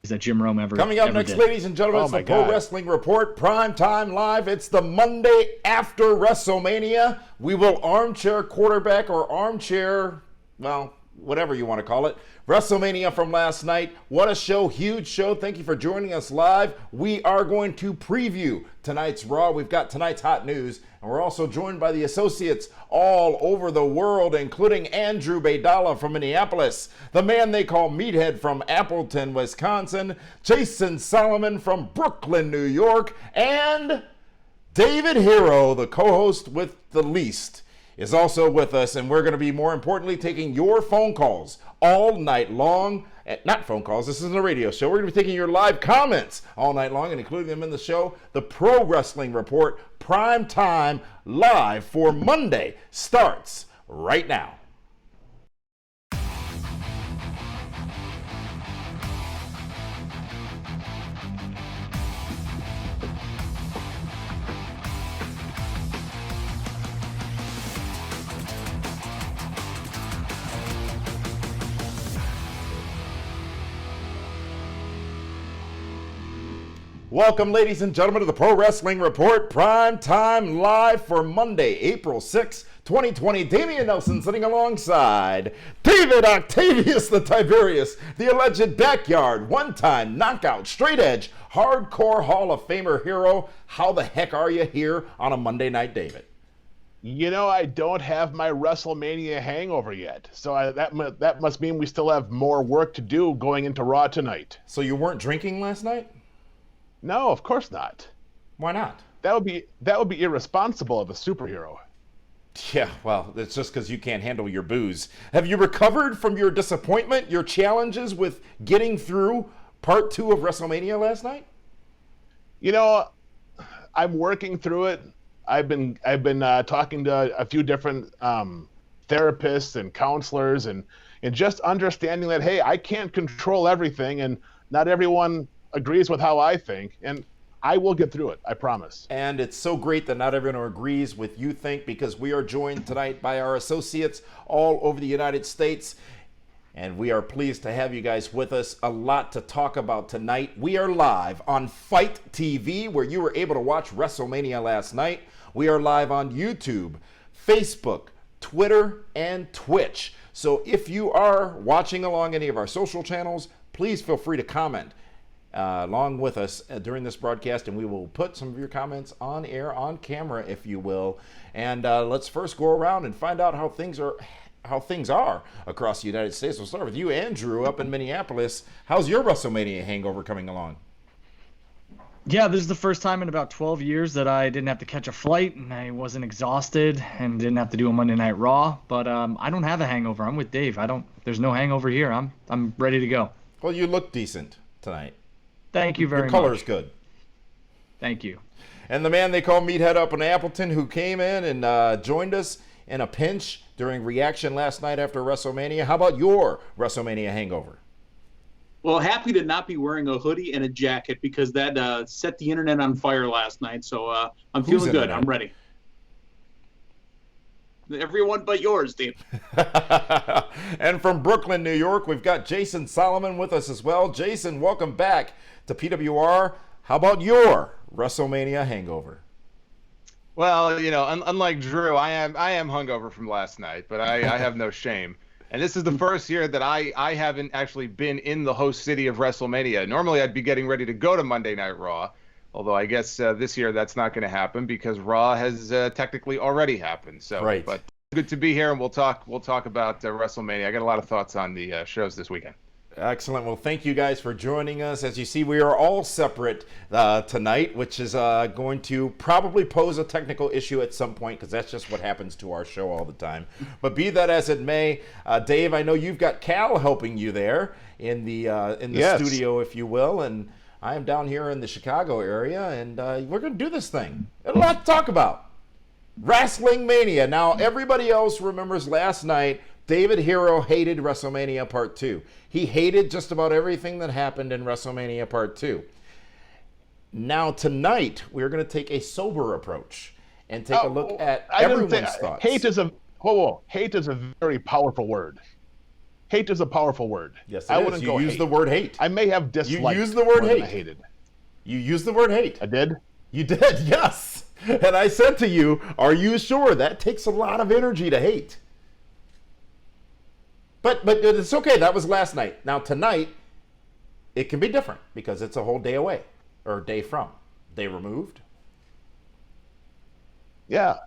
that Jim Rome ever Coming up ever next, did. ladies and gentlemen, it's the Pro Wrestling Report, Prime Time Live. It's the Monday after WrestleMania. We will armchair quarterback or armchair, well, whatever you want to call it, WrestleMania from last night. What a show, huge show. Thank you for joining us live. We are going to preview tonight's Raw. We've got tonight's hot news, and we're also joined by the associates all over the world, including Andrew Baydala from Minneapolis, the man they call Meathead from Appleton, Wisconsin, Jason Solomon from Brooklyn, New York, and David Hero, the co-host with the least, is also with us, and we're going to be, more importantly, taking your phone calls all night long. Not phone calls, this isn't a radio show. We're going to be taking your live comments all night long and including them in the show. The Pro Wrestling Report, Prime Time Live for Monday, starts right now. Welcome, ladies and gentlemen, to the Pro Wrestling Report, Prime Time Live for Monday, April 6, 2020. Damian Nelson sitting alongside David Octavius the Tiberius, the alleged backyard, one-time knockout, straight edge, hardcore Hall of Famer hero. How the heck are you here on a Monday night, David? You know, I don't have my WrestleMania hangover yet, so that must mean we still have more work to do going into Raw tonight. So you weren't drinking last night? No, of course not. Why not? That would be irresponsible of a superhero. Yeah, well, it's just because you can't handle your booze. Have you recovered from your disappointment, your challenges with getting through part 2 of WrestleMania last night? You know, I'm working through it. I've been talking to a few different therapists and counselors, and just understanding that, hey, I can't control everything, and not everyone agrees with how I think, and I will get through it, I promise. And it's so great that not everyone agrees with you think, because we are joined tonight by our associates all over the United States, and we are pleased to have you guys with us. A lot to talk about tonight. We are live on Fight TV, where you were able to watch WrestleMania last night. We are live on YouTube, Facebook, Twitter, and Twitch. So if you are watching along any of our social channels, please feel free to comment along with us during this broadcast, and we will put some of your comments on air, on camera, if you will. And let's first go around and find out how things are across the United States. We'll start with you, Andrew, up in Minneapolis. How's your WrestleMania hangover coming along? Yeah, this is the first time in about 12 years that I didn't have to catch a flight, and I wasn't exhausted, and didn't have to do a Monday Night Raw. But I don't have a hangover. I'm with Dave. There's no hangover here. I'm ready to go. Well, you look decent tonight. Thank you very much. Your color's good. Thank you. And the man they call Meathead up in Appleton, who came in and joined us in a pinch during reaction last night after WrestleMania. How about your WrestleMania hangover? Well, happy to not be wearing a hoodie and a jacket, because that set the internet on fire last night. So I'm feeling good. I'm ready. Everyone but yours, Dave. And from Brooklyn, New York, we've got Jason Solomon with us as well. Jason, welcome back to PWR. How about your WrestleMania hangover? Well, you know, unlike Drew, I am hungover from last night, but I have no shame. And this is the first year that I haven't actually been in the host city of WrestleMania. Normally, I'd be getting ready to go to Monday Night Raw, although I guess this year that's not going to happen because Raw has technically already happened. So, right. But good to be here, and we'll talk about WrestleMania. I got a lot of thoughts on the shows this weekend. Excellent. Well, thank you guys for joining us. As you see, we are all separate tonight, which is going to probably pose a technical issue at some point, because that's just what happens to our show all the time. But be that as it may, Dave, I know you've got Cal helping you there in the Yes. studio, if you will, and I am down here in the Chicago area, and we're going to do this thing. A lot to talk about. WrestleMania. Now, everybody else remembers last night, David Hero hated WrestleMania Part 2. He hated just about everything that happened in WrestleMania Part 2. Now, tonight, we're going to take a sober approach and take a look at everyone's thoughts. Hate is a very powerful word. hate is a powerful word. Yes, I it wouldn't is. go You use hate. the word hate. I may have disliked. You use the word more than hate. I hated. You used the word hate. I did. You did, yes. And I said to you, are you sure? That takes a lot of energy to hate. But it's okay. That was last night. Now tonight, it can be different because it's a whole day away, or day from. Day removed. Yeah.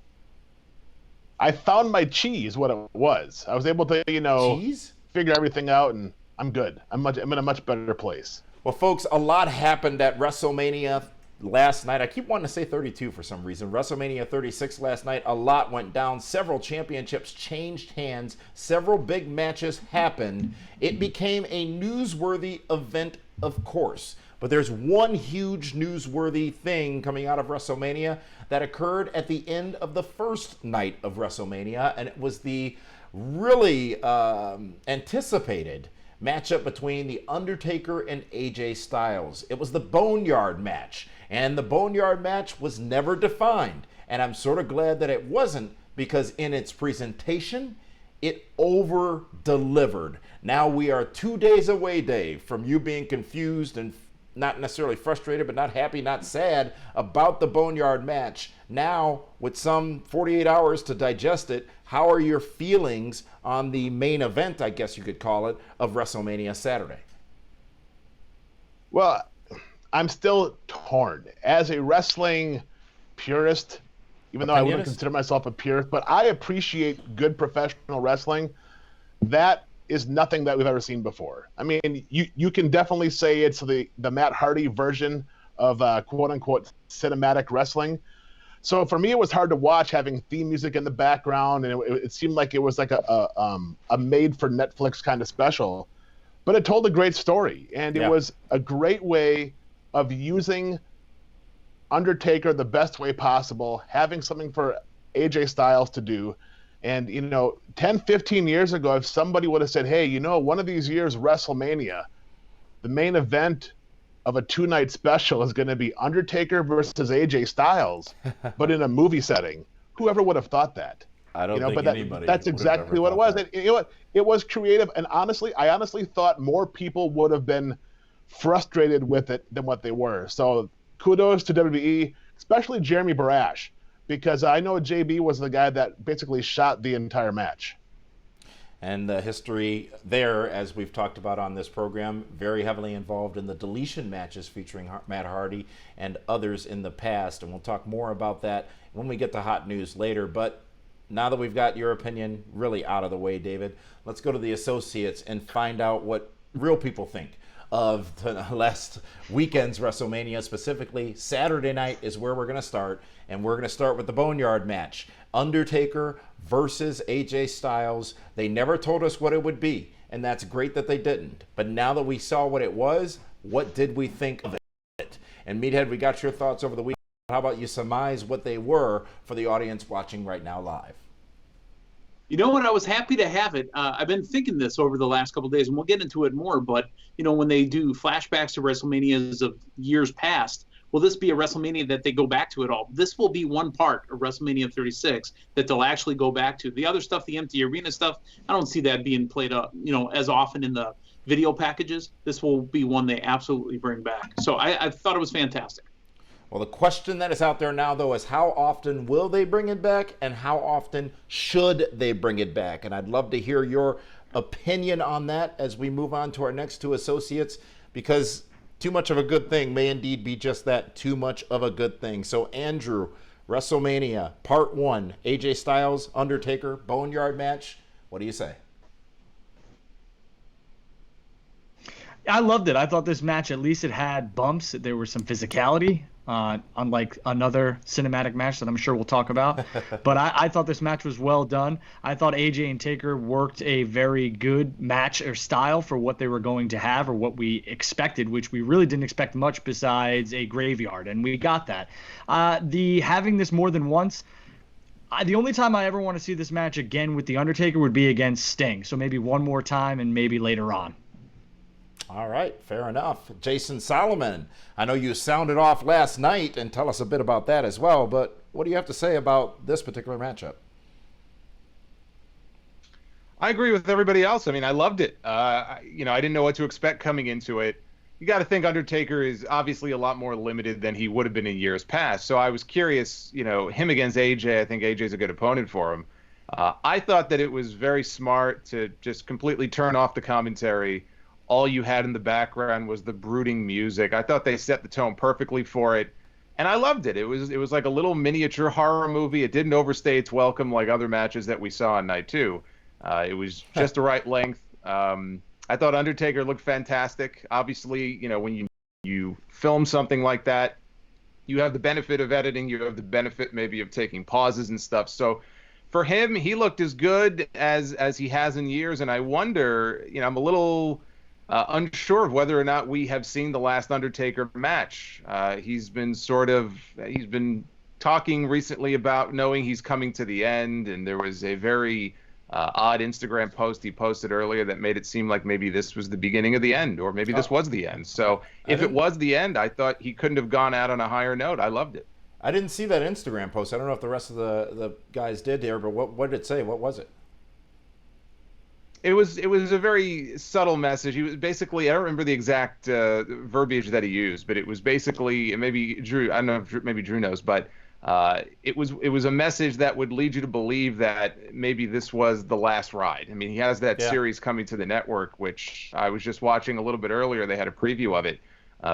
I found my cheese, what it was. I was able to, Cheese? figure everything out, and I'm good. I'm in a much better place. Well, folks, a lot happened at WrestleMania last night. I keep wanting to say 32 for some reason. WrestleMania 36 last night. A lot went down. Several championships changed hands. Several big matches happened. It became a newsworthy event, of course. But there's one huge newsworthy thing coming out of WrestleMania that occurred at the end of the first night of WrestleMania, and it was the really anticipated matchup between The Undertaker and AJ Styles. It was the Boneyard Match, and the Boneyard Match was never defined, and I'm sort of glad that it wasn't, because in its presentation, it over-delivered. Now we are 2 days away, Dave, from you being confused and not necessarily frustrated, but not happy, not sad about the Boneyard Match. Now, with some 48 hours to digest it, how are your feelings on the main event, I guess you could call it, of WrestleMania Saturday? Well, I'm still torn. As a wrestling purist, even though I wouldn't consider myself a purist, but I appreciate good professional wrestling. That is nothing that we've ever seen before. I mean, you can definitely say it's the Matt Hardy version of quote-unquote cinematic wrestling. So for me, it was hard to watch having theme music in the background, and it seemed like it was like a made-for-Netflix kind of special. But it told a great story, and it was a great way of using Undertaker the best way possible, having something for AJ Styles to do. And, 10, 15 years ago, if somebody would have said, hey, one of these years, WrestleMania, the main event of a 2-night special is going to be Undertaker versus AJ Styles, but in a movie setting, whoever would have thought that? I don't think anybody. That's exactly what it was. It was creative, and I honestly thought more people would have been frustrated with it than what they were. So kudos to WWE, especially Jeremy Barash, because I know JB was the guy that basically shot the entire match. And the history there, as we've talked about on this program, very heavily involved in the deletion matches featuring Matt Hardy and others in the past. And we'll talk more about that when we get to hot news later. But now that we've got your opinion really out of the way, David, let's go to the associates and find out what real people think of the last weekend's WrestleMania. Specifically, Saturday night is where we're going to start, and we're going to start with the Boneyard Match. Undertaker versus AJ Styles. They never told us what it would be, and that's great that they didn't. But now that we saw what it was, what did we think of it? And Meathead, we got your thoughts over the weekend. How about you surmise what they were for the audience watching right now live? You know what? I was happy to have it. I've been thinking this over the last couple of days, and we'll get into it more. But, when they do flashbacks to WrestleManias of years past, will this be a WrestleMania that they go back to at all? This will be one part of WrestleMania 36 that they'll actually go back to. The other stuff, the empty arena stuff, I don't see that being played up, as often in the video packages. This will be one they absolutely bring back. So I thought it was fantastic. Well, the question that is out there now, though, is how often will they bring it back and how often should they bring it back? And I'd love to hear your opinion on that as we move on to our next two associates, because too much of a good thing may indeed be just that, too much of a good thing. So, Andrew, WrestleMania Part 1, AJ Styles, Undertaker, Boneyard Match. What do you say? I loved it. I thought this match, at least it had bumps. There was some physicality, unlike another cinematic match that I'm sure we'll talk about. But I thought this match was well done. I thought AJ and Taker worked a very good match or style for what they were going to have or what we expected, which we really didn't expect much besides a graveyard, and we got that. Having this more than once, the only time I ever want to see this match again with The Undertaker would be against Sting. So maybe one more time and maybe later on. All right, fair enough. Jason Solomon, I know you sounded off last night, and tell us a bit about that as well, but what do you have to say about this particular matchup? I agree with everybody else. I mean, I loved it. I didn't know what to expect coming into it. You got to think Undertaker is obviously a lot more limited than he would have been in years past. So I was curious, him against AJ, I think AJ's a good opponent for him. I thought that it was very smart to just completely turn off the commentary. All you had in the background was the brooding music. I thought they set the tone perfectly for it, and I loved it. It was like a little miniature horror movie. It didn't overstay its welcome like other matches that we saw on night two. It was just the right length. I thought Undertaker looked fantastic. Obviously, when you film something like that, you have the benefit of editing. You have the benefit maybe of taking pauses and stuff. So for him, he looked as good as he has in years. And I wonder, I'm a little unsure of whether or not we have seen the last Undertaker match. He's been talking recently about knowing he's coming to the end, and there was a very odd Instagram post he posted earlier that made it seem like maybe this was the beginning of the end, or maybe this was the end. So if it was the end, I thought he couldn't have gone out on a higher note. I loved it. I didn't see that Instagram post. I don't know if the rest of the guys did there, but what did it say? What was it? It was a very subtle message. He was basically, I don't remember the exact verbiage that he used, but it was basically, maybe Drew, I don't know if maybe Drew knows, but it was a message that would lead you to believe that maybe this was the last ride. I mean, he has that series coming to the network, which I was just watching a little bit earlier. They had a preview of it.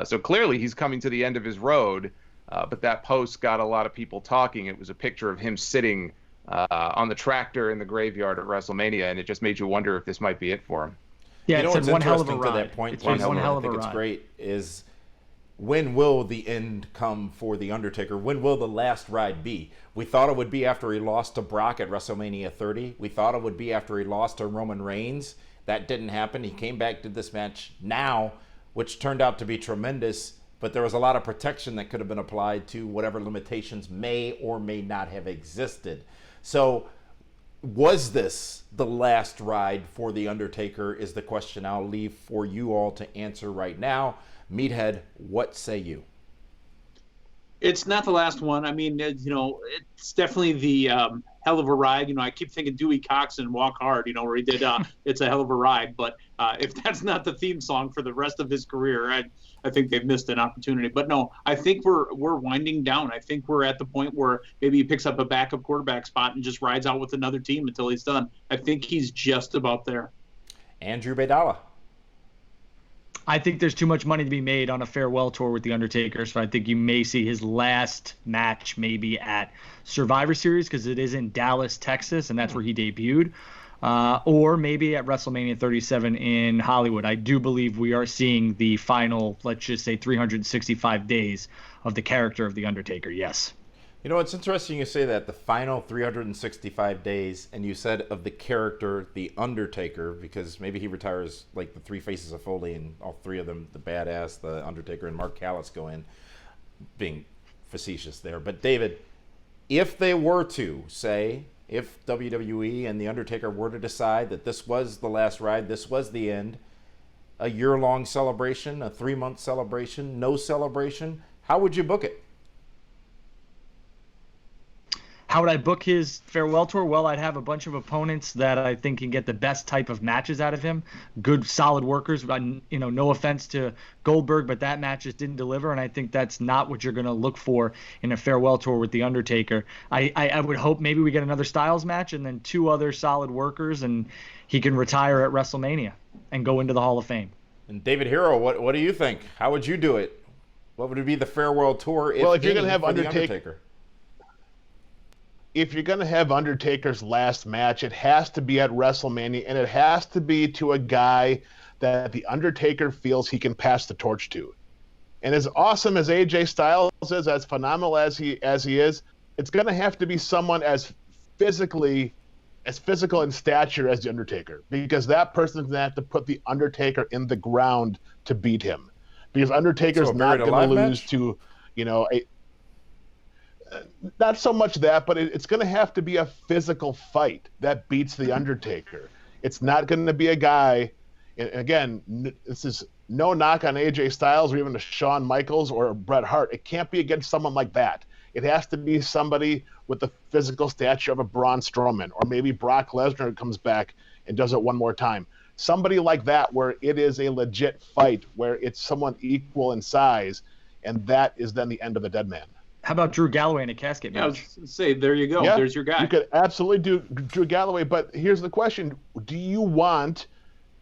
So clearly he's coming to the end of his road, but that post got a lot of people talking. It was a picture of him sitting on the tractor in the graveyard at WrestleMania, and it just made you wonder if this might be it for him. Yeah, it's one hell of a ride. To that point, it's one hell of a ride. I think it's great is, when will the end come for The Undertaker? When will the last ride be? We thought it would be after he lost to Brock at WrestleMania 30. We thought it would be after he lost to Roman Reigns. That didn't happen. He came back, did this match now, which turned out to be tremendous, but there was a lot of protection that could have been applied to whatever limitations may or may not have existed. So was this the last ride for The Undertaker is the question I'll leave for you all to answer right now. Meathead, what say you? It's not the last one. I mean, it's definitely the hell of a ride. I keep thinking Dewey Cox and Walk Hard, where he did It's a Hell of a Ride. But if that's not the theme song for the rest of his career, I think they've missed an opportunity. But no, I think we're winding down. I think we're at the point where maybe he picks up a backup quarterback spot and just rides out with another team until he's done. I think he's just about there. Andrew Baydala. I think there's too much money to be made on a farewell tour with The Undertaker, so I think you may see his last match maybe at Survivor Series, because it is in Dallas, Texas, and that's where he debuted, or maybe at WrestleMania 37 in Hollywood. I do believe we are seeing the final, let's just say 365 days of the character of The Undertaker, yes. It's interesting you say that, the final 365 days, and you said of the character, The Undertaker, because maybe he retires like the three faces of Foley, and all three of them, the Badass, the Undertaker, and Mark Callis go in, being facetious there. But David, if they were to say, if WWE and The Undertaker were to decide that this was the last ride, this was the end, a year-long celebration, a 3-month celebration, no celebration, how would you book it? How would I book his farewell tour? Well, I'd have a bunch of opponents that I think can get the best type of matches out of him. Good, solid workers. No offense to Goldberg, but that match just didn't deliver, and I think that's not what you're going to look for in a farewell tour with The Undertaker. I would hope maybe we get another Styles match and then 2 other solid workers, and he can retire at WrestleMania and go into the Hall of Fame. And David Hero, what do you think? How would you do it? What would it be the farewell tour? If you're going to have Undertaker. If you're going to have Undertaker's last match, it has to be at WrestleMania, and it has to be to a guy that the Undertaker feels he can pass the torch to. And as awesome as AJ Styles is, as phenomenal as he is, it's going to have to be someone as physical in stature as the Undertaker, because that person's going to have to put the Undertaker in the ground to beat him, because Undertaker's not going to lose to, not so much that, but it's going to have to be a physical fight that beats the Undertaker. It's not going to be a guy, and again, this is no knock on AJ Styles or even to Shawn Michaels or Bret Hart. It can't be against someone like that. It has to be somebody with the physical stature of a Braun Strowman, or maybe Brock Lesnar comes back and does it one more time. Somebody like that where it is a legit fight, where it's someone equal in size, and that is then the end of the dead man. How about Drew Galloway in a casket match? I was gonna say, there you go. Yeah, There's your guy. You could absolutely do Drew Galloway, but here's the question. Do you want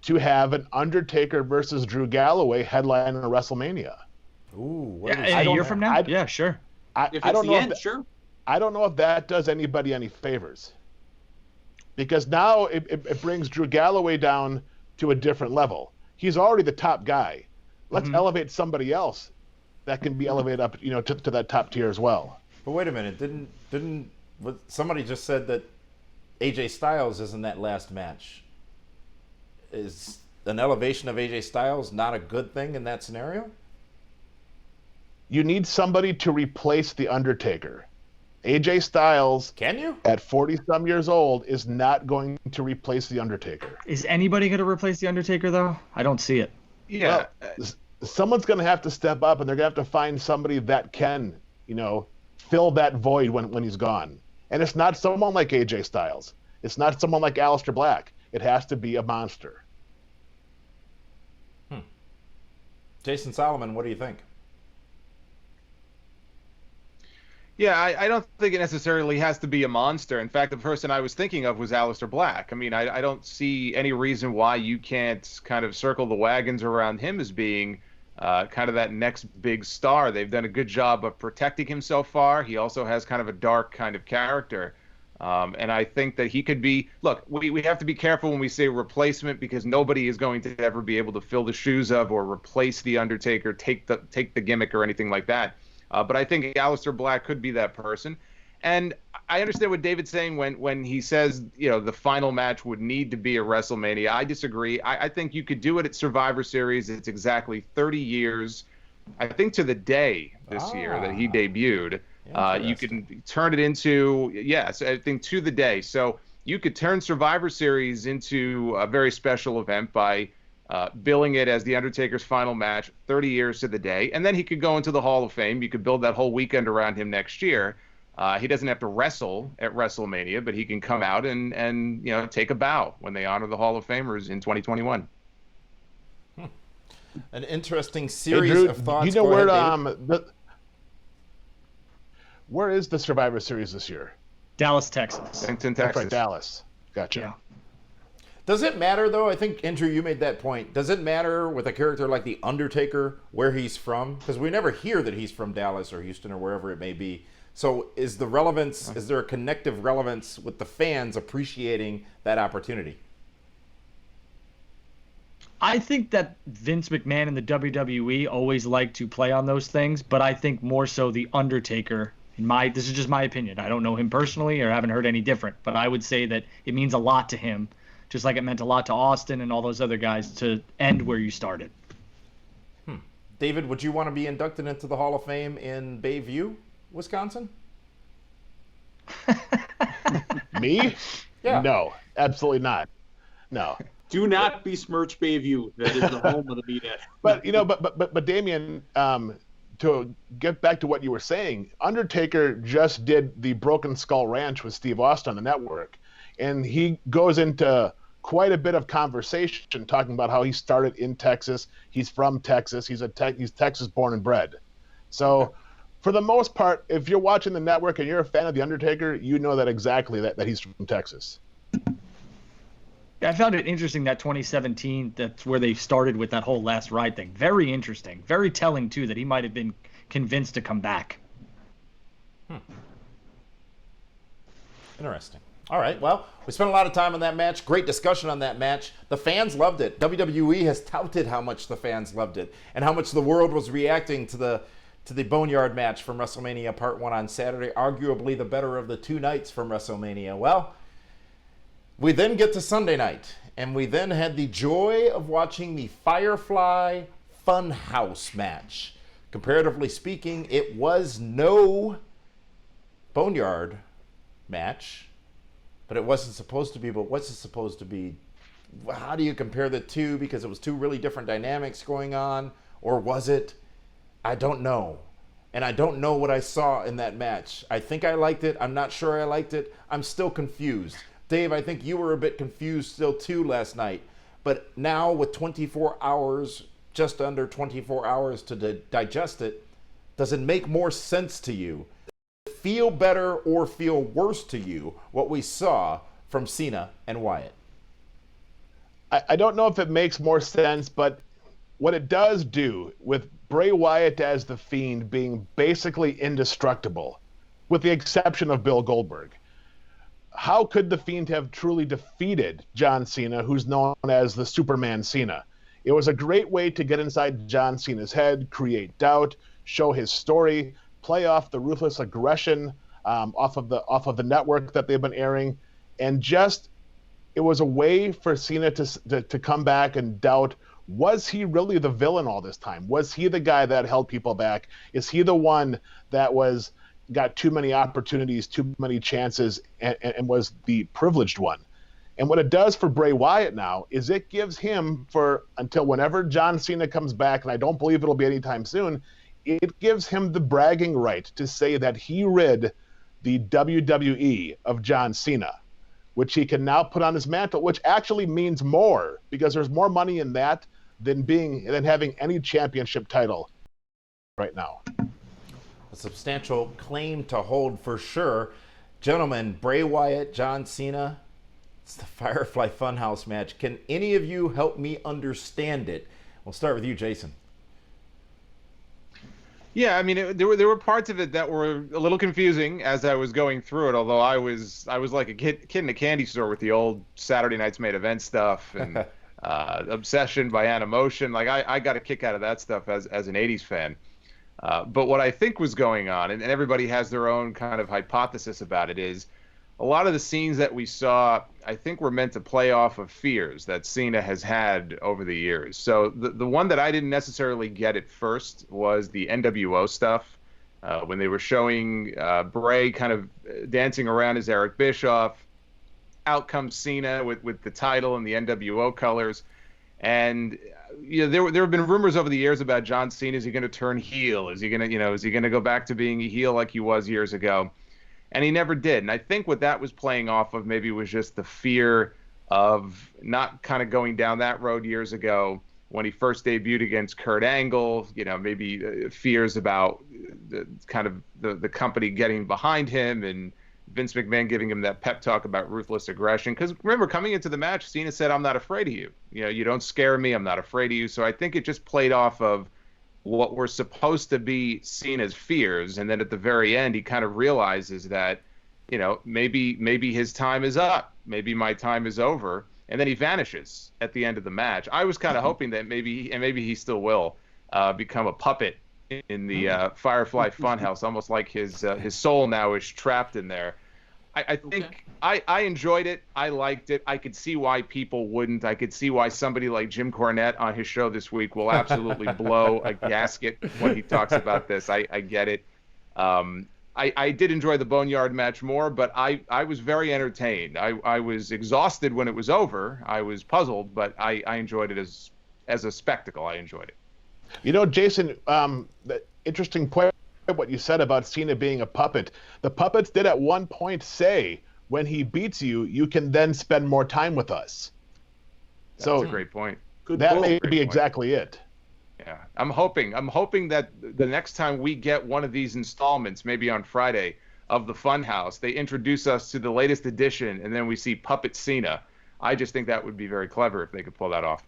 to have an Undertaker versus Drew Galloway headline in a WrestleMania? Ooh, Yeah, a year from now? Yeah, sure. If it's I don't the know end, sure. I don't know if that does anybody any favors. Because now it brings Drew Galloway down to a different level. He's already the top guy. Let's elevate somebody else that can be elevated up, to that top tier as well. But wait a minute, didn't somebody just said that AJ Styles is in that last match? Is an elevation of AJ Styles not a good thing in that scenario? You need somebody to replace the Undertaker. AJ Styles, can you? At 40-some years old, is not going to replace the Undertaker. Is anybody going to replace the Undertaker though? I don't see it. Yeah. Well, someone's going to have to step up, and they're going to have to find somebody that can, fill that void when he's gone. And it's not someone like AJ Styles. It's not someone like Aleister Black. It has to be a monster. Jason Solomon, what do you think? Yeah, I don't think it necessarily has to be a monster. In fact, the person I was thinking of was Aleister Black. I mean, I don't see any reason why you can't kind of circle the wagons around him as being kind of that next big star. They've done a good job of protecting him so far. He also has kind of a dark kind of character. And I think that he could be, look, we have to be careful when we say replacement, because nobody is going to ever be able to fill the shoes of or replace The Undertaker, take the gimmick or anything like that. But I think Aleister Black could be that person. And I understand what David's saying when he says, the final match would need to be a WrestleMania. I disagree. I think you could do it at Survivor Series. It's exactly 30 years, I think, to the day this year that he debuted. You can turn it into, yes, I think to the day. So you could turn Survivor Series into a very special event by billing it as The Undertaker's final match, 30 years to the day, and then he could go into the Hall of Fame. You could build that whole weekend around him next year. He doesn't have to wrestle at WrestleMania, but he can come out and take a bow when they honor the Hall of Famers in 2021. An interesting series of thoughts. Where is the Survivor Series this year? Dallas, Texas. Texas. That's right, Dallas. Gotcha. Yeah. Does it matter, though? I think, Andrew, you made that point. Does it matter with a character like The Undertaker where he's from? Because we never hear that he's from Dallas or Houston or wherever it may be. So is the relevance, is there a connective relevance with the fans appreciating that opportunity? I think that Vince McMahon and the WWE always like to play on those things, but I think more so The Undertaker, this is just my opinion. I don't know him personally or haven't heard any different, but I would say that it means a lot to him, just like it meant a lot to Austin and all those other guys to end where you started. David, would you want to be inducted into the Hall of Fame in Bayview, Wisconsin? Me? Yeah. No, absolutely not. No. Do not besmirch Bayview. That is the home of the Meathead. But Damian, to get back to what you were saying, Undertaker just did the Broken Skull Ranch with Steve Austin on the network, and he goes into quite a bit of conversation talking about how he started in Texas. He's from Texas. He's Texas born and bred. So for the most part, if you're watching the network and you're a fan of The Undertaker, you know that exactly that he's from Texas. I found it interesting that 2017, that's where they started with that whole last ride thing. Very interesting. Very telling, too, that he might have been convinced to come back. Interesting. All right, well, we spent a lot of time on that match. Great discussion on that match. The fans loved it. WWE has touted how much the fans loved it and how much the world was reacting to the Boneyard match from WrestleMania Part 1 on Saturday, arguably the better of the two nights from WrestleMania. Well, we then get to Sunday night, and we then had the joy of watching the Firefly Funhouse match. Comparatively speaking, it was no Boneyard match, but it wasn't supposed to be. But what's it supposed to be? How do you compare the two? Because it was two really different dynamics going on, or was it? I don't know. And I don't know what I saw in that match. I think I liked it. I'm not sure I liked it. I'm still confused. Dave, I think you were a bit confused still too last night. But now with 24 hours, just under 24 hours to digest it, does it make more sense to you? Feel better or feel worse to you what we saw from Cena and Wyatt? I don't know if it makes more sense, but what it does do with Bray Wyatt as the Fiend being basically indestructible, with the exception of Bill Goldberg, how could the Fiend have truly defeated John Cena, who's known as the Superman Cena? It was a great way to get inside John Cena's head, create doubt, show his story, play off the ruthless aggression off of the network that they've been airing, and just it was a way for Cena to come back and doubt, was he really the villain all this time? Was he the guy that held people back? Is he the one that got too many opportunities, too many chances, and was the privileged one? And what it does for Bray Wyatt now is it gives him, until whenever John Cena comes back, and I don't believe it'll be anytime soon, it gives him the bragging right to say that he rid the WWE of John Cena, which he can now put on his mantle, which actually means more, because there's more money in that than having any championship title right now. A substantial claim to hold for sure. Gentlemen, Bray Wyatt, John Cena, it's the Firefly Funhouse match. Can any of you help me understand it? We'll start with you, Jason. Yeah, I mean, there were parts of it that were a little confusing as I was going through it. Although I was like a kid in a candy store with the old Saturday Night's Main Event stuff and Obsession by Animotion. Like I got a kick out of that stuff as an '80s fan. But what I think was going on, and everybody has their own kind of hypothesis about it, is a lot of the scenes that we saw, I think, were meant to play off of fears that Cena has had over the years. So the one that I didn't necessarily get at first was the NWO stuff, when they were showing Bray kind of dancing around as Eric Bischoff. Out comes Cena with the title and the NWO colors. And there have been rumors over the years about John Cena. Is he going to turn heel? Is he going to go back to being a heel like he was years ago? And he never did. And I think what that was playing off of maybe was just the fear of not kind of going down that road years ago when he first debuted against Kurt Angle. Maybe fears about the company getting behind him and Vince McMahon giving him that pep talk about ruthless aggression. Because remember, coming into the match, Cena said, "I'm not afraid of you. You don't scare me. I'm not afraid of you." So I think it just played off of what were supposed to be Cena's fears, and then at the very end, he kind of realizes that, maybe his time is up. Maybe my time is over. And then he vanishes at the end of the match. I was kind of hoping that maybe he still will become a puppet in the Firefly Funhouse, almost like his soul now is trapped in there. I think I enjoyed it. I liked it. I could see why people wouldn't. I could see why somebody like Jim Cornette on his show this week will absolutely blow a gasket when he talks about this. I get it. I did enjoy the Boneyard match more, but I was very entertained. I was exhausted when it was over. I was puzzled, but I enjoyed it as a spectacle. I enjoyed it. Jason, the interesting point, what you said about Cena being a puppet. The puppets did at one point say, when he beats you, you can then spend more time with us. That's a great point. That may be exactly it. Yeah, I'm hoping that the next time we get one of these installments, maybe on Friday, of the Funhouse, they introduce us to the latest edition, and then we see Puppet Cena. I just think that would be very clever if they could pull that off.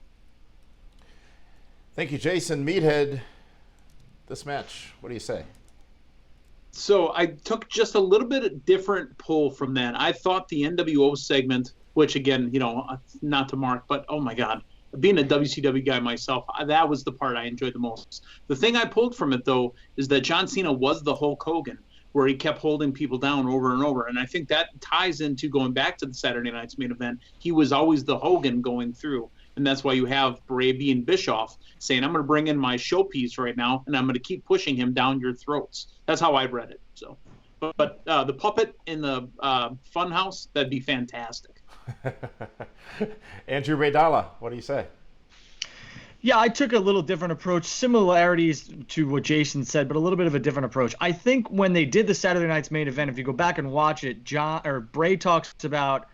Thank you, Jason. Meathead, this match, what do you say? So I took just a little bit of different pull from that. I thought the NWO segment, which again, not to mark, but oh my God, being a WCW guy myself, that was the part I enjoyed the most. The thing I pulled from it, though, is that John Cena was the Hulk Hogan, where he kept holding people down over and over. And I think that ties into going back to the Saturday Night's Main Event. He was always the Hogan going through. And that's why you have Bray being Bischoff saying, I'm going to bring in my showpiece right now, and I'm going to keep pushing him down your throats. That's how I read it. So, but the puppet in the Funhouse, that'd be fantastic. Andrew Baydala, what do you say? Yeah, I took a little different approach, similarities to what Jason said, but a little bit of a different approach. I think when they did the Saturday Night's Main Event, if you go back and watch it, Bray talks about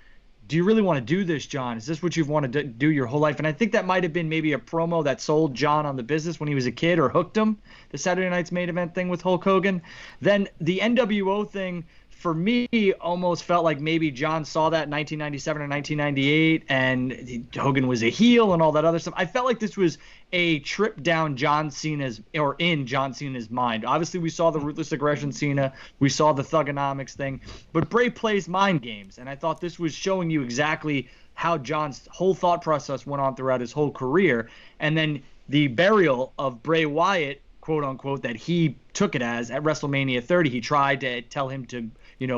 do you really want to do this, John? Is this what you've wanted to do your whole life? And I think that might have been maybe a promo that sold John on the business when he was a kid or hooked him, the Saturday Night's Main Event thing with Hulk Hogan. Then the NWO thing, for me, almost felt like maybe John saw that in 1997 or 1998, and Hogan was a heel and all that other stuff. I felt like this was a trip down John Cena's, or in John Cena's mind. Obviously, we saw the Ruthless Aggression Cena, we saw the Thugonomics thing, but Bray plays mind games, and I thought this was showing you exactly how John's whole thought process went on throughout his whole career. And then the burial of Bray Wyatt, quote unquote, that he took it as at WrestleMania 30. He tried to tell him to,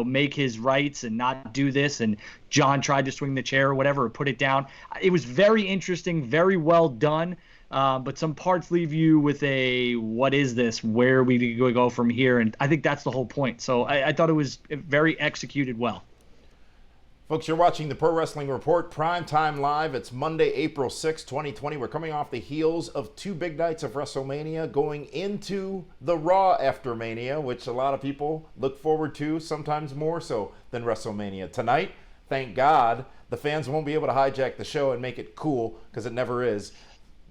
make his rights and not do this, and John tried to swing the chair or whatever, or put it down. It was very interesting, very well done, but some parts leave you with a, what is this? Where are we going to go from here? And I think that's the whole point. So I thought it was very executed well. Folks, you're watching the Pro Wrestling Report, Primetime Live. It's Monday, April 6, 2020. We're coming off the heels of 2 big nights of WrestleMania, going into the Raw after Mania, which a lot of people look forward to, sometimes more so than WrestleMania. Tonight, thank God, the fans won't be able to hijack the show and make it cool, because it never is.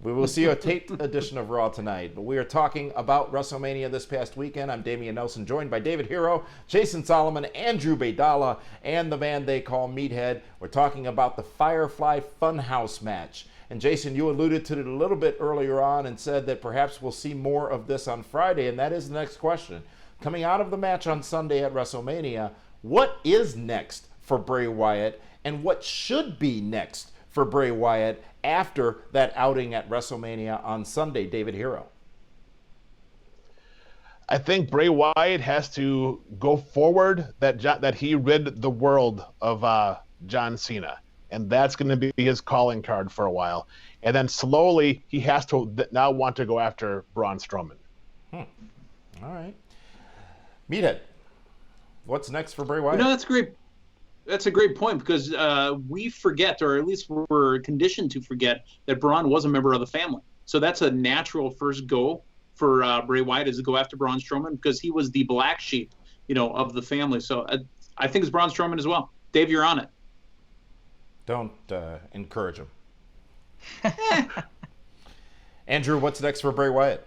We will see a taped edition of Raw tonight, but we are talking about WrestleMania this past weekend. I'm Damian Nelson, joined by David Hero, Jason Solomon, Andrew Baydala, and the man they call Meathead. We're talking about the Firefly Funhouse match. And Jason, you alluded to it a little bit earlier on and said that perhaps we'll see more of this on Friday, and that is the next question. Coming out of the match on Sunday at WrestleMania, what is next for Bray Wyatt, and what should be next for Bray Wyatt after that outing at WrestleMania on Sunday, David Hero? I think Bray Wyatt has to go forward that he rid the world of John Cena, and that's going to be his calling card for a while. And then slowly he has to now want to go after Braun Strowman. All right. Meathead, what's next for Bray Wyatt? That's great. That's a great point, because we forget, or at least we're conditioned to forget, that Braun was a member of the family. So that's a natural first go for Bray Wyatt, is to go after Braun Strowman, because he was the black sheep, of the family. So I think it's Braun Strowman as well. Dave, you're on it. Don't encourage him. Andrew, what's next for Bray Wyatt?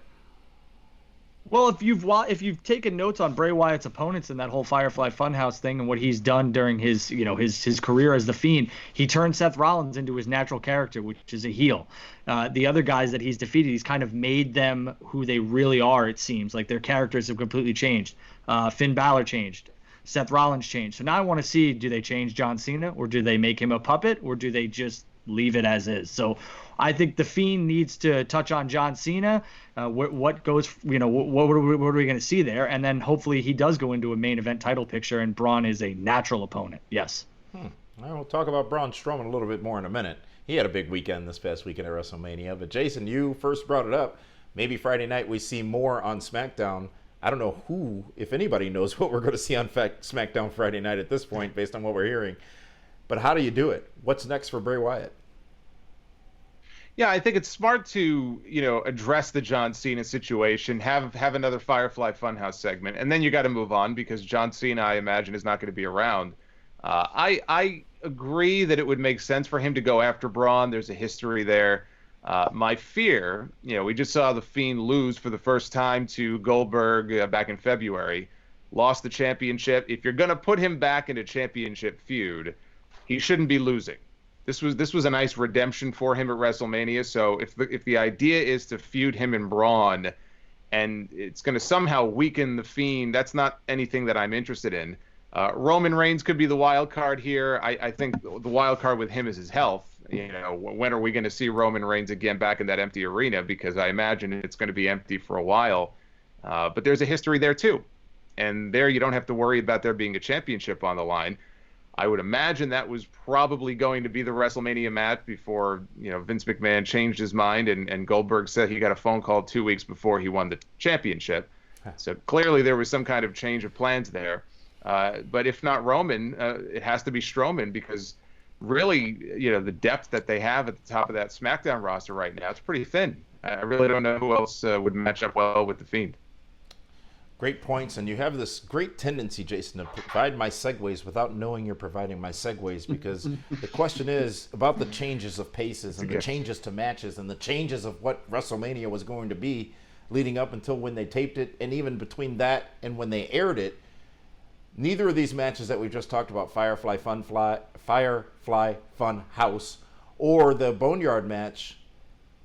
Well, if you've taken notes on Bray Wyatt's opponents in that whole Firefly Funhouse thing and what he's done during his his career as the Fiend, he turned Seth Rollins into his natural character, which is a heel. The other guys that he's defeated, he's kind of made them who they really are. It seems like their characters have completely changed. Finn Balor changed. Seth Rollins changed. So now I want to see, do they change John Cena, or do they make him a puppet, or do they just leave it as is? So I think the Fiend needs to touch on John Cena. What goes, what are we going to see there? And then hopefully he does go into a main event title picture, and Braun is a natural opponent. Yes. Well, we'll talk about Braun Strowman a little bit more in a minute. He had a big weekend this past weekend at WrestleMania. But Jason, you first brought it up. Maybe Friday night we see more on SmackDown. I don't know who, if anybody knows what we're going to see on SmackDown Friday night at this point, based on what we're hearing. But how do you do it? What's next for Bray Wyatt? Yeah, I think it's smart to, address the John Cena situation, have another Firefly Funhouse segment, and then you got to move on, because John Cena, I imagine, is not going to be around. I agree that it would make sense for him to go after Braun. There's a history there. My fear, we just saw The Fiend lose for the first time to Goldberg back in February, lost the championship. If you're going to put him back in a championship feud, he shouldn't be losing. This was a nice redemption for him at WrestleMania. So if the idea is to feud him and Braun, and it's going to somehow weaken The Fiend, that's not anything that I'm interested in. Roman Reigns could be the wild card here. I think the wild card with him is his health. When are we going to see Roman Reigns again back in that empty arena? Because I imagine it's going to be empty for a while. But there's a history there too. And there you don't have to worry about there being a championship on the line. I would imagine that was probably going to be the WrestleMania match before, Vince McMahon changed his mind and Goldberg said he got a phone call 2 weeks before he won the championship. So clearly there was some kind of change of plans there. But if not Roman, it has to be Strowman, because really, the depth that they have at the top of that SmackDown roster right now, it's pretty thin. I really don't know who else would match up well with The Fiend. Great points, and you have this great tendency, Jason, to provide my segues without knowing you're providing my segues, because the question is about the changes of paces and the changes to matches and the changes of what WrestleMania was going to be leading up until when they taped it, and even between that and when they aired it. Neither of these matches that we just talked about, Firefly Fun House or the Boneyard match,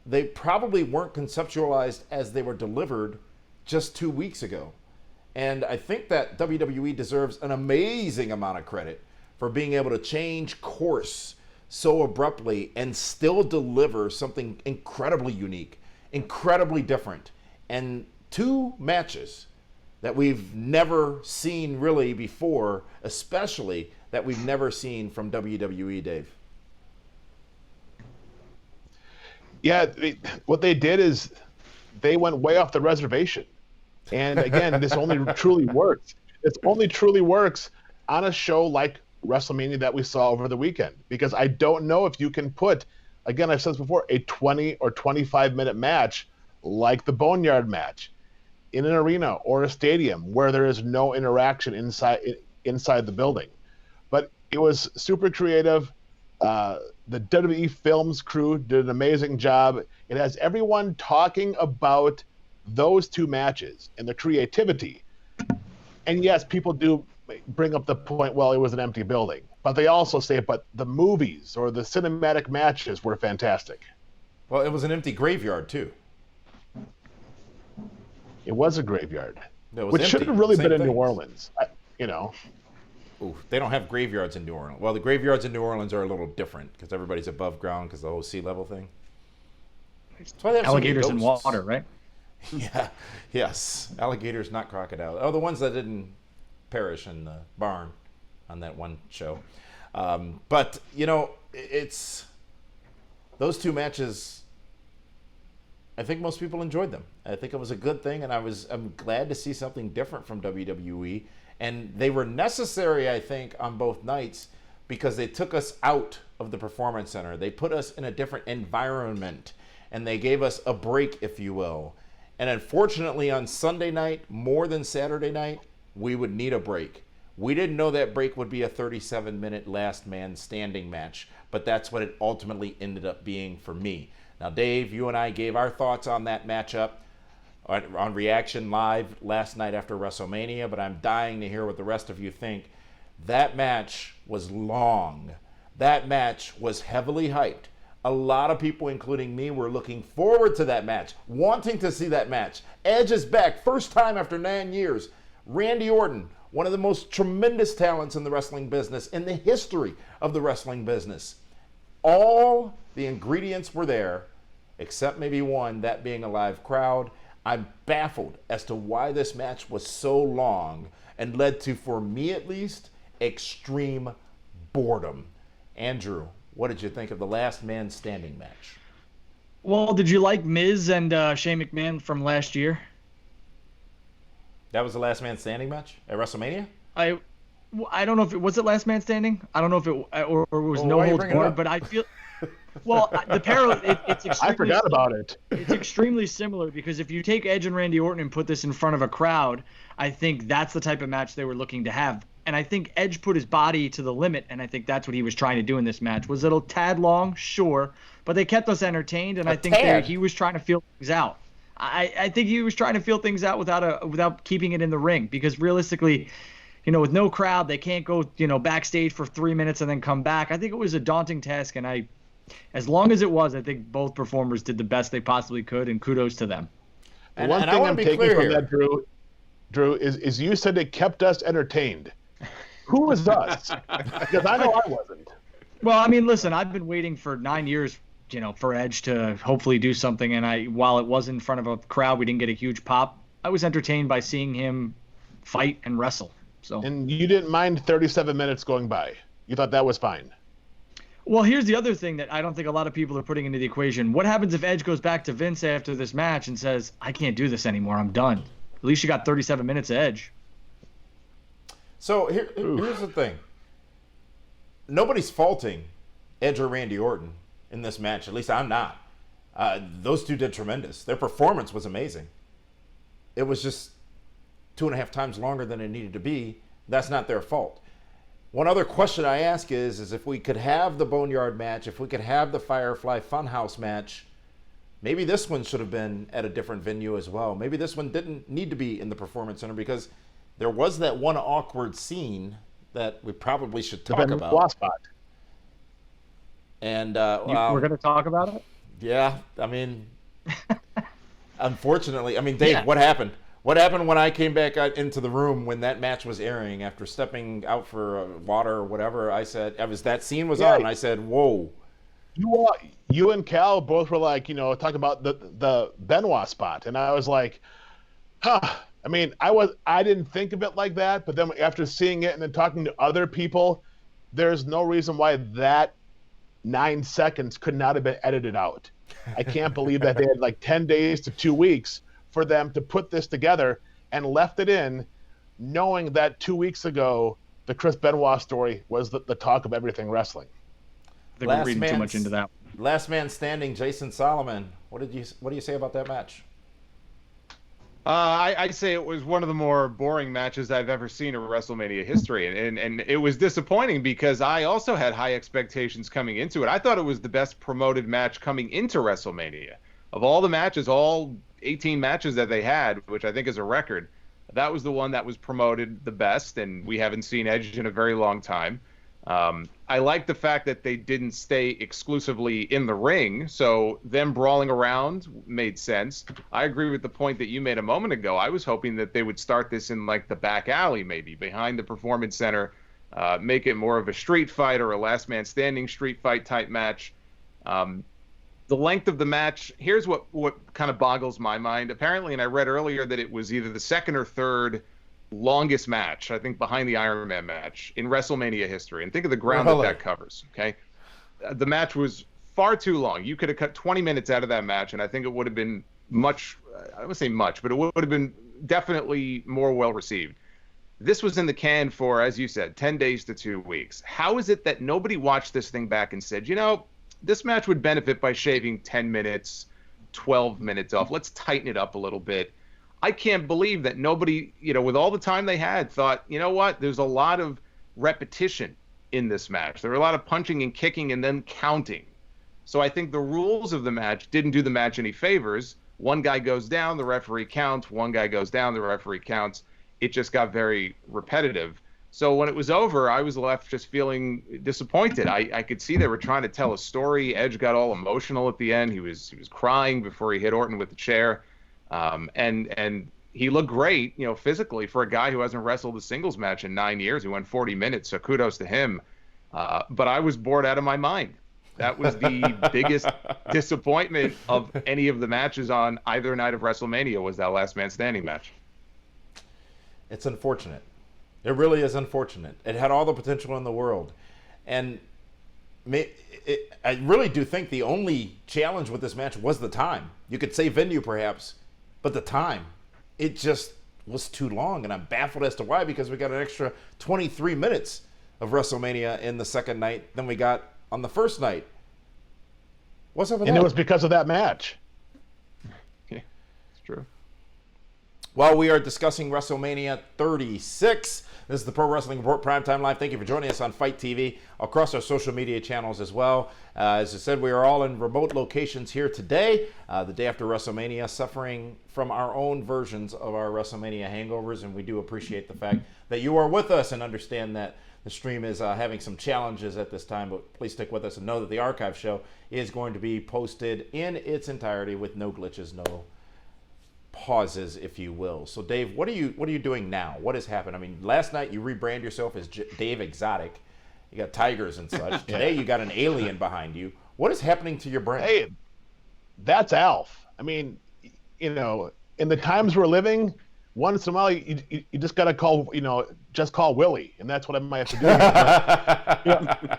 they probably weren't conceptualized as they were delivered just 2 weeks ago. And I think that WWE deserves an amazing amount of credit for being able to change course so abruptly and still deliver something incredibly unique, incredibly different, and 2 matches that we've never seen really before, especially that we've never seen from WWE, Dave. Yeah, what they did is they went way off the reservation. And again, this only truly works. It only truly works on a show like WrestleMania that we saw over the weekend. Because I don't know if you can put, again, I've said this before, a 20 or 25-minute match like the Boneyard match in an arena or a stadium where there is no interaction inside the building. But it was super creative. The WWE Films crew did an amazing job. It has everyone talking about those 2 matches and the creativity. And yes, people do bring up the point, well, it was an empty building. But they also say, but the movies or the cinematic matches were fantastic. Well, it was an empty graveyard, too. It was a graveyard, which should have really been in New Orleans, Ooh, they don't have graveyards in New Orleans. Well, the graveyards in New Orleans are a little different because everybody's above ground because the whole sea level thing. That's why they have alligators in water, right? Yeah, yes. Alligators, not crocodiles. Oh, the ones that didn't perish in the barn on that one show. But, it's those 2 matches, I think most people enjoyed them. I think it was a good thing, and I'm glad to see something different from WWE. And they were necessary, I think, on both nights because they took us out of the Performance Center. They put us in a different environment, and they gave us a break, if you will. And unfortunately, on Sunday night, more than Saturday night, we would need a break. We didn't know that break would be a 37-minute last man standing match, but that's what it ultimately ended up being for me. Now, Dave, you and I gave our thoughts on that matchup on Reaction Live last night after WrestleMania, but I'm dying to hear what the rest of you think. That match was long. That match was heavily hyped. A lot of people, including me, were looking forward to that match, wanting to see that match. Edge is back, first time after 9 years. Randy Orton, one of the most tremendous talents in the wrestling business, in the history of the wrestling business. All the ingredients were there, except maybe one, that being a live crowd. I'm baffled as to why this match was so long and led to, for me at least, extreme boredom. Andrew, what did you think of the last man standing match? Well, did you like Miz and Shane McMahon from last year? That was the last man standing match at WrestleMania? I don't know if it was last man standing. I don't know if it or it was no holds barred, but I feel well the parallel. It's extremely. I forgot about it. It's extremely similar because if you take Edge and Randy Orton and put this in front of a crowd, I think that's the type of match they were looking to have. And I think Edge put his body to the limit, and I think that's what he was trying to do in this match. Was it a tad long? Sure. But they kept us entertained, and I think he was trying to feel things out. I think he was trying to feel things out without keeping it in the ring because realistically, with no crowd, they can't go, backstage for 3 minutes and then come back. I think it was a daunting task, and as long as it was, I think both performers did the best they possibly could, and kudos to them. And one thing I'm taking from that, Drew, is you said it kept us entertained. Who was us? Because I know I wasn't. Well, I mean, listen, I've been waiting for 9 years, for Edge to hopefully do something. And while it was in front of a crowd, we didn't get a huge pop. I was entertained by seeing him fight and wrestle. So. And you didn't mind 37 minutes going by. You thought that was fine. Well, here's the other thing that I don't think a lot of people are putting into the equation. What happens if Edge goes back to Vince after this match and says, I can't do this anymore, I'm done? At least you got 37 minutes of Edge. So here's the thing. Nobody's faulting Edge or Randy Orton in this match. At least I'm not. Those two did tremendous. Their performance was amazing. It was just 2.5 times longer than it needed to be, that's not their fault. One other question I ask is if we could have the Boneyard match, if we could have the Firefly Funhouse match, maybe this one should have been at a different venue as well. Maybe this one didn't need to be in the Performance Center, because there was that one awkward scene that we probably should talk about. And we're going to talk about it? Yeah, I mean, unfortunately, I mean, Dave, what happened? What happened when I came back out into the room when that match was airing after stepping out for water or whatever? I said, that scene was on, and I said, whoa. You and Cal both were like, talking about the Benoit spot, and I was like, huh. I mean, I didn't think of it like that, but then after seeing it and then talking to other people, there's no reason why that 9 seconds could not have been edited out. I can't believe that they had like 10 days to 2 weeks for them to put this together and left it in, knowing that 2 weeks ago the Chris Benoit story was the talk of everything wrestling. I think we're reading too much into that. Last man standing, Jason Solomon. What do you say about that match? I'd say it was one of the more boring matches I've ever seen in WrestleMania history, and it was disappointing because I also had high expectations coming into it. I thought it was the best promoted match coming into WrestleMania. Of all the matches, all 18 matches that they had, which I think is a record, that was the one that was promoted the best, and we haven't seen Edge in a very long time. I like the fact that they didn't stay exclusively in the ring, so them brawling around made sense. I agree with the point that you made a moment ago. I was hoping that they would start this in like the back alley, maybe behind the Performance Center, make it more of a street fight or a last man standing street fight type match. The length of the match, here's what kind of boggles my mind. Apparently, and I read earlier that it was either the second or third longest match, I think behind the Iron Man match in WrestleMania history. And think of the ground that covers, okay? The match was far too long. You could have cut 20 minutes out of that match, and I think it would have been much, I wouldn't say much, but it would have been definitely more well-received. This was in the can for, as you said, 10 days to 2 weeks. How is it that nobody watched this thing back and said, this match would benefit by shaving 10 minutes, 12 minutes off. Let's tighten it up a little bit. I can't believe that nobody, with all the time they had, thought, there's a lot of repetition in this match. There were a lot of punching and kicking and then counting. So I think the rules of the match didn't do the match any favors. One guy goes down, the referee counts. One guy goes down, the referee counts. It just got very repetitive. So when it was over, I was left just feeling disappointed. I could see they were trying to tell a story. Edge got all emotional at the end. He was crying before he hit Orton with the chair. And he looked great, physically for a guy who hasn't wrestled a singles match in 9 years. He went 40 minutes, so kudos to him. But I was bored out of my mind. That was the biggest disappointment of any of the matches on either night of WrestleMania, was that last man standing match. It's unfortunate. It really is unfortunate. It had all the potential in the world. And I really do think the only challenge with this match was the time. You could say venue perhaps, but the time, it just was too long. And I'm baffled as to why, because we got an extra 23 minutes of WrestleMania in the second night than we got on the first night. What's up with that? And it was because of that match. Yeah, it's true. While we are discussing WrestleMania 36, this is the Pro Wrestling Report Primetime Live. Thank you for joining us on Fight TV, across our social media channels as well. As I said, we are all in remote locations here today, the day after WrestleMania, suffering from our own versions of our WrestleMania hangovers, and we do appreciate the fact that you are with us and understand that the stream is having some challenges at this time, but please stick with us and know that the archive show is going to be posted in its entirety with no glitches, no pauses, if you will. So Dave, what are you doing now? What has happened? I mean, last night you rebrand yourself as Dave Exotic. You got tigers and such. Today you got an alien behind you. What is happening to your brand? Hey, that's Alf. I mean, in the times we're living, once in a while you just got to call, just call Willie, and that's what I might have to do.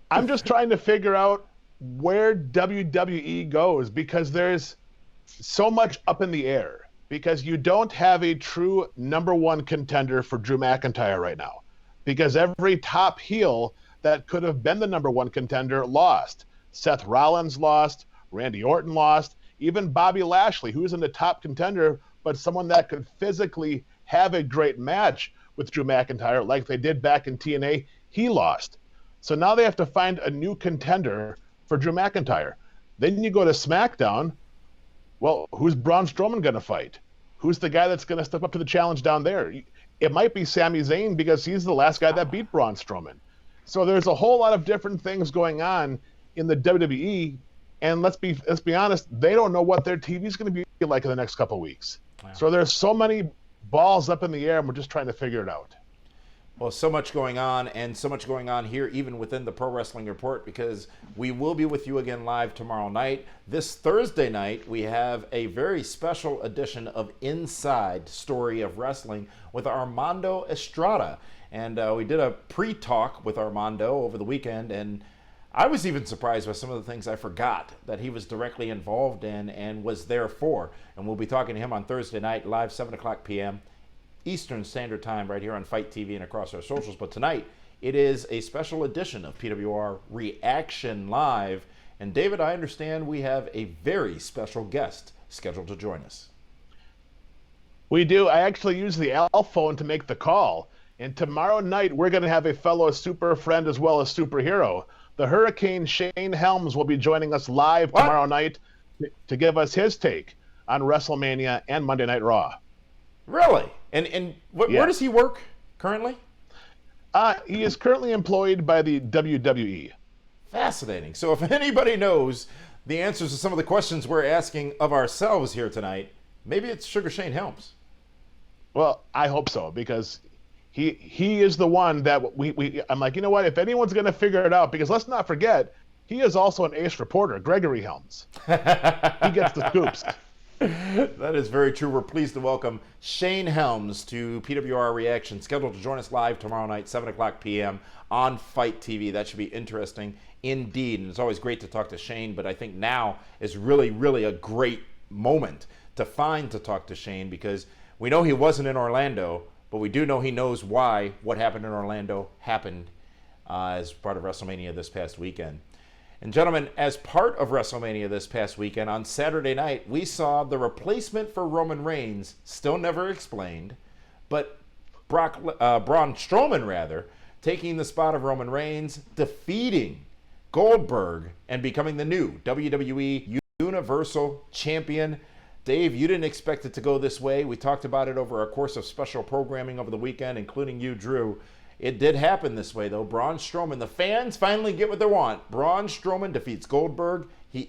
I'm just trying to figure out where WWE goes, because there's so much up in the air, because you don't have a true number one contender for Drew McIntyre right now, because every top heel that could have been the number one contender lost. Seth Rollins lost, Randy Orton lost, even Bobby Lashley, who isn't a top contender, but someone that could physically have a great match with Drew McIntyre like they did back in TNA. He lost. So now they have to find a new contender for Drew McIntyre. Then you go to SmackDown. Well, who's Braun Strowman going to fight? Who's the guy that's going to step up to the challenge down there? It might be Sami Zayn because he's the last guy that beat Braun Strowman. So there's a whole lot of different things going on in the WWE, and let's be honest, they don't know what their TV is going to be like in the next couple of weeks. Wow. So there's so many balls up in the air, and we're just trying to figure it out. Well, so much going on, and so much going on here, even within the Pro Wrestling Report, because we will be with you again live tomorrow night. This Thursday night, we have a very special edition of Inside Story of Wrestling with Armando Estrada. And we did a pre-talk with Armando over the weekend, and I was even surprised by some of the things I forgot that he was directly involved in and was there for. And we'll be talking to him on Thursday night, live 7 o'clock p.m. Eastern Standard Time, right here on Fight TV and across our socials. But tonight, it is a special edition of PWR Reaction Live. And David, I understand we have a very special guest scheduled to join us. We do. I actually use the Al phone to make the call. And tomorrow night, we're going to have a fellow super friend as well as superhero. The Hurricane Shane Helms will be joining us live tomorrow night to give us his take on WrestleMania and Monday Night Raw. Really? And where does he work currently? He is currently employed by the WWE. Fascinating. So if anybody knows the answers to some of the questions we're asking of ourselves here tonight, maybe it's Sugar Shane Helms. Well, I hope so, because he is the one that I'm like, you know what, if anyone's going to figure it out, because let's not forget, he is also an ace reporter, Gregory Helms. He gets the scoops. That is very true. We're pleased to welcome Shane Helms to PWR Reaction, scheduled to join us live tomorrow night, 7 o'clock p.m. on Fight TV. That should be interesting indeed. And it's always great to talk to Shane, but I think now is really, really a great moment to talk to Shane, because we know he wasn't in Orlando, but we do know he knows why what happened in Orlando happened as part of WrestleMania this past weekend. And gentlemen, as part of WrestleMania this past weekend, on Saturday night, we saw the replacement for Roman Reigns, still never explained, but Braun Strowman, taking the spot of Roman Reigns, defeating Goldberg, and becoming the new WWE Universal Champion. Dave, you didn't expect it to go this way. We talked about it over a course of special programming over the weekend, including you, Drew. It did happen this way, though. Braun Strowman, the fans finally get what they want. Braun Strowman defeats Goldberg